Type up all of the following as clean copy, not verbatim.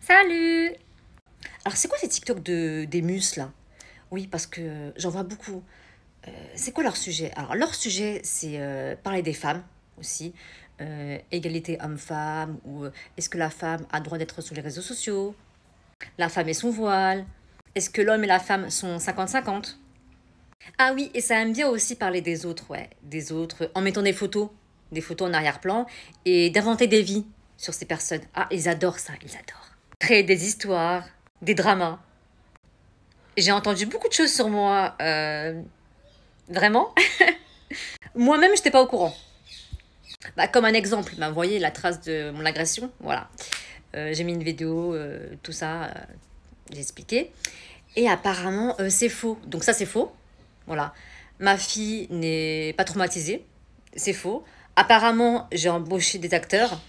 Salut! Alors, c'est quoi ces TikTok des mus, là? Oui, parce que j'en vois beaucoup. C'est quoi leur sujet? Alors, leur sujet, c'est parler des femmes aussi. Égalité homme-femme, ou est-ce que la femme a le droit d'être sur les réseaux sociaux? La femme et son voile? Est-ce que l'homme et la femme sont 50-50? Ah oui, et ça aime bien aussi parler des autres, ouais. Des autres, en mettant des photos en arrière-plan, et d'inventer des vies sur ces personnes. Ah, ils adorent ça, ils adorent. Créer des histoires, des dramas. J'ai entendu beaucoup de choses sur moi. Vraiment. Moi-même, je n'étais pas au courant. Bah, comme un exemple, bah, vous voyez la trace de mon agression. Voilà. J'ai mis une vidéo, tout ça, j'ai expliqué. Et apparemment, c'est faux. Donc ça, c'est faux. Voilà. Ma fille n'est pas traumatisée. C'est faux. Apparemment, j'ai embauché des acteurs.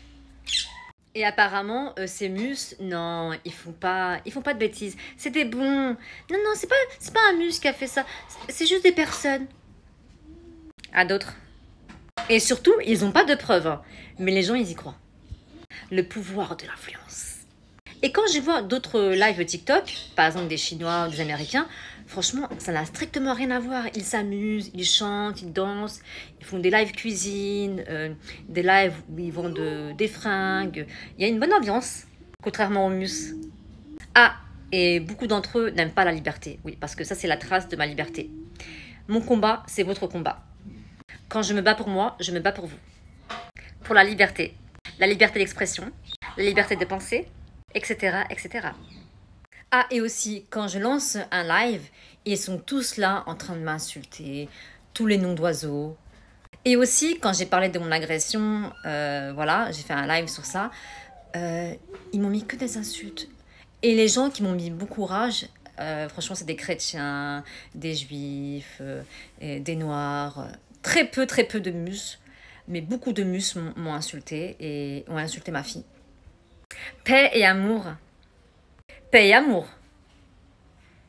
Et apparemment, ces mus, non, ils font pas de bêtises. C'est des bons. Non, non, c'est pas un mus qui a fait ça. C'est juste des personnes. À d'autres. Et surtout, ils n'ont pas de preuves. Hein. Mais les gens, ils y croient. Le pouvoir de l'influence. Et quand je vois d'autres lives TikTok, par exemple des Chinois ou des Américains, franchement, ça n'a strictement rien à voir. Ils s'amusent, ils chantent, ils dansent, ils font des lives cuisine, des lives où ils vendent des fringues. Il y a une bonne ambiance, contrairement aux mus. Ah, et beaucoup d'entre eux n'aiment pas la liberté. Oui, parce que ça, c'est la trace de ma liberté. Mon combat, c'est votre combat. Quand je me bats pour moi, je me bats pour vous. Pour la liberté d'expression, la liberté de penser, etc., etc. Ah, et aussi, quand je lance un live, ils sont tous là en train de m'insulter, tous les noms d'oiseaux. Et aussi, quand j'ai parlé de mon agression, voilà, j'ai fait un live sur ça, ils m'ont mis que des insultes. Et les gens qui m'ont mis beaucoup rage, franchement, c'est des chrétiens, des juifs, et des noirs, très peu de mus, mais beaucoup de mus m'ont insulté et ont insulté ma fille. Paix et amour. Paix et amour.